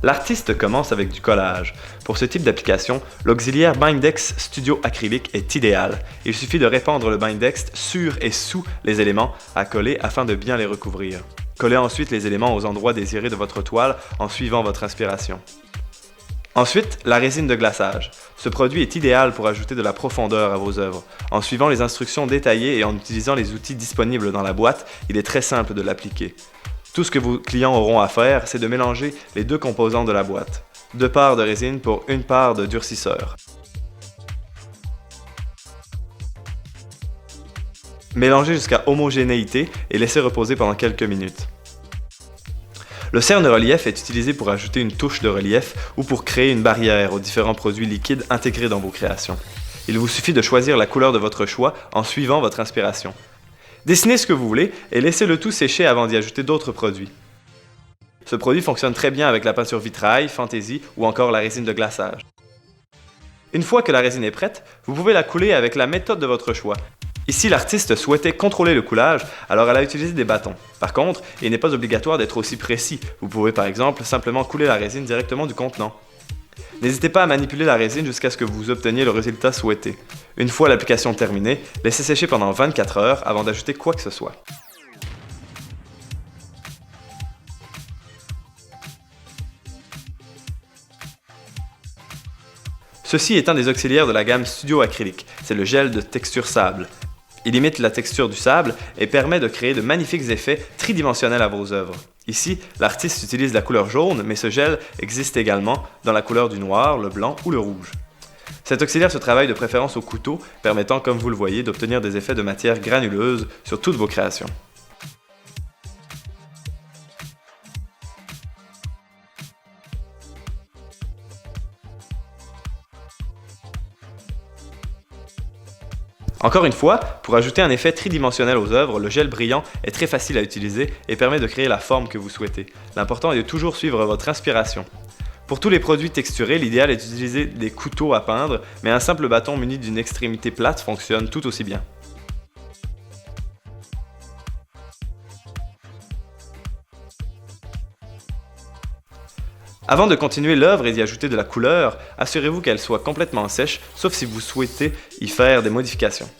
L'artiste commence avec du collage. Pour ce type d'application, l'auxiliaire Bindex Studio Acrylique est idéal. Il suffit de répandre le Bindex sur et sous les éléments à coller afin de bien les recouvrir. Collez ensuite les éléments aux endroits désirés de votre toile en suivant votre inspiration. Ensuite, la résine de glaçage. Ce produit est idéal pour ajouter de la profondeur à vos œuvres. En suivant les instructions détaillées et en utilisant les outils disponibles dans la boîte, il est très simple de l'appliquer. Tout ce que vos clients auront à faire, c'est de mélanger les deux composants de la boîte. 2 parts de résine pour 1 part de durcisseur. Mélangez jusqu'à homogénéité et laissez reposer pendant quelques minutes. Le cerne-relief est utilisé pour ajouter une touche de relief ou pour créer une barrière aux différents produits liquides intégrés dans vos créations. Il vous suffit de choisir la couleur de votre choix en suivant votre inspiration. Dessinez ce que vous voulez et laissez le tout sécher avant d'y ajouter d'autres produits. Ce produit fonctionne très bien avec la peinture vitrail, fantaisie ou encore la résine de glaçage. Une fois que la résine est prête, vous pouvez la couler avec la méthode de votre choix. Ici, l'artiste souhaitait contrôler le coulage, alors elle a utilisé des bâtons. Par contre, il n'est pas obligatoire d'être aussi précis. Vous pouvez par exemple simplement couler la résine directement du contenant. N'hésitez pas à manipuler la résine jusqu'à ce que vous obteniez le résultat souhaité. Une fois l'application terminée, laissez sécher pendant 24 heures avant d'ajouter quoi que ce soit. Ceci est un des auxiliaires de la gamme Studio Acrylique, c'est le gel de texture sable. Il imite la texture du sable et permet de créer de magnifiques effets tridimensionnels à vos œuvres. Ici, l'artiste utilise la couleur jaune, mais ce gel existe également dans la couleur du noir, le blanc ou le rouge. Cet auxiliaire se travaille de préférence au couteau, permettant, comme vous le voyez, d'obtenir des effets de matière granuleuse sur toutes vos créations. Encore une fois, pour ajouter un effet tridimensionnel aux œuvres, le gel brillant est très facile à utiliser et permet de créer la forme que vous souhaitez. L'important est de toujours suivre votre inspiration. Pour tous les produits texturés, l'idéal est d'utiliser des couteaux à peindre, mais un simple bâton muni d'une extrémité plate fonctionne tout aussi bien. Avant de continuer l'œuvre et d'y ajouter de la couleur, assurez-vous qu'elle soit complètement sèche, sauf si vous souhaitez y faire des modifications.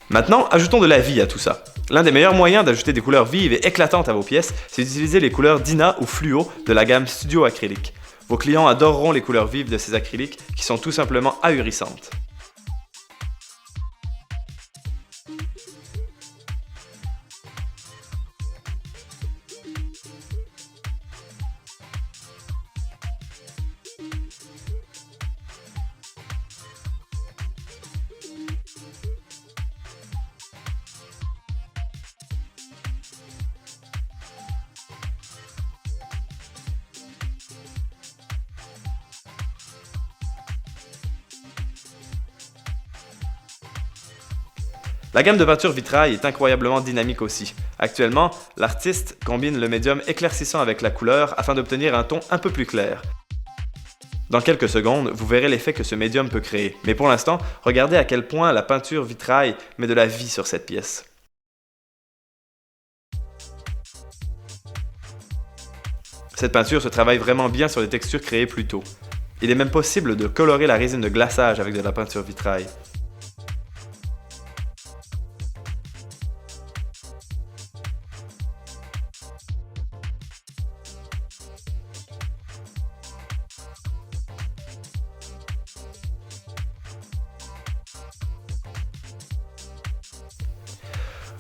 Maintenant, ajoutons de la vie à tout ça. L'un des meilleurs moyens d'ajouter des couleurs vives et éclatantes à vos pièces, c'est d'utiliser les couleurs Dina ou Fluo de la gamme Studio Acrylique. Vos clients adoreront les couleurs vives de ces acryliques qui sont tout simplement ahurissantes. La gamme de peinture vitrail est incroyablement dynamique aussi. Actuellement, l'artiste combine le médium éclaircissant avec la couleur afin d'obtenir un ton un peu plus clair. Dans quelques secondes, vous verrez l'effet que ce médium peut créer. Mais pour l'instant, regardez à quel point la peinture vitrail met de la vie sur cette pièce. Cette peinture se travaille vraiment bien sur les textures créées plus tôt. Il est même possible de colorer la résine de glaçage avec de la peinture vitrail.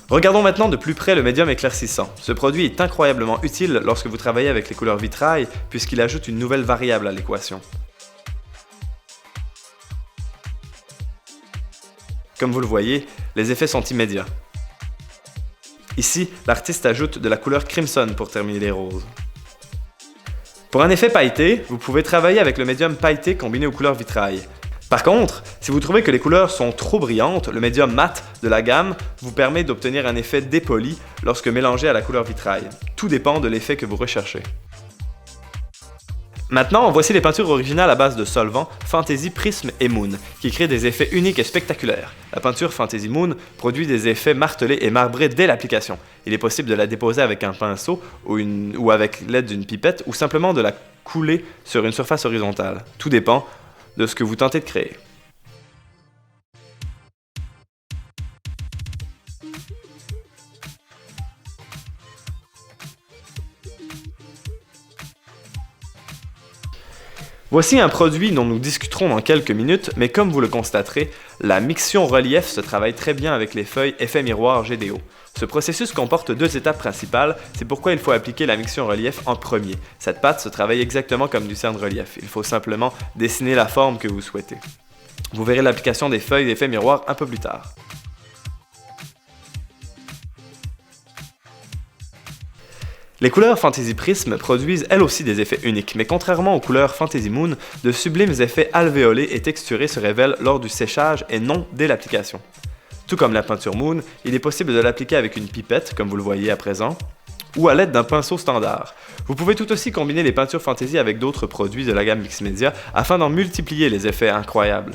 Regardons maintenant de plus près le médium éclaircissant. Ce produit est incroyablement utile lorsque vous travaillez avec les couleurs vitrail puisqu'il ajoute une nouvelle variable à l'équation. Comme vous le voyez, les effets sont immédiats. Ici, l'artiste ajoute de la couleur crimson pour terminer les roses. Pour un effet pailleté, vous pouvez travailler avec le médium pailleté combiné aux couleurs vitrail. Par contre, si vous trouvez que les couleurs sont trop brillantes, le médium mat de la gamme vous permet d'obtenir un effet dépoli lorsque mélangé à la couleur vitrail. Tout dépend de l'effet que vous recherchez. Maintenant, voici les peintures originales à base de solvants Fantasy, Prism et Moon, qui créent des effets uniques et spectaculaires. La peinture Fantasy Moon produit des effets martelés et marbrés dès l'application. Il est possible de la déposer avec un pinceau ou avec l'aide d'une pipette ou simplement de la couler sur une surface horizontale. Tout dépend de ce que vous tentez de créer. Voici un produit dont nous discuterons dans quelques minutes, mais comme vous le constaterez, la miction relief se travaille très bien avec les feuilles effet miroir GDO. Ce processus comporte deux étapes principales, c'est pourquoi il faut appliquer la miction relief en premier. Cette pâte se travaille exactement comme du cerne relief, il faut simplement dessiner la forme que vous souhaitez. Vous verrez l'application des feuilles d'effet miroir un peu plus tard. Les couleurs Fantasy Prism produisent elles aussi des effets uniques, mais contrairement aux couleurs Fantasy Moon, de sublimes effets alvéolés et texturés se révèlent lors du séchage et non dès l'application. Tout comme la peinture Moon, il est possible de l'appliquer avec une pipette, comme vous le voyez à présent, ou à l'aide d'un pinceau standard. Vous pouvez tout aussi combiner les peintures Fantasy avec d'autres produits de la gamme Mixmedia afin d'en multiplier les effets incroyables.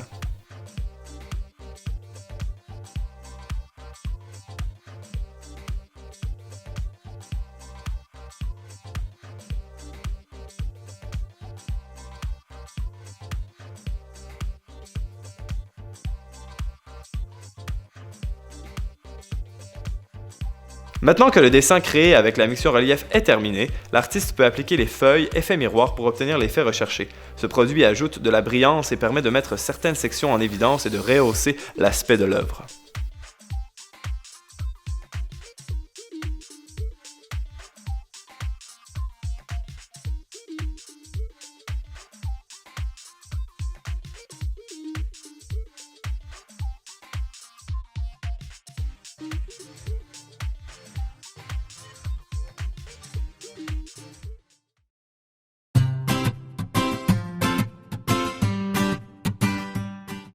Maintenant que le dessin créé avec la miction relief est terminé, l'artiste peut appliquer les feuilles effet miroir pour obtenir l'effet recherché. Ce produit ajoute de la brillance et permet de mettre certaines sections en évidence et de rehausser l'aspect de l'œuvre.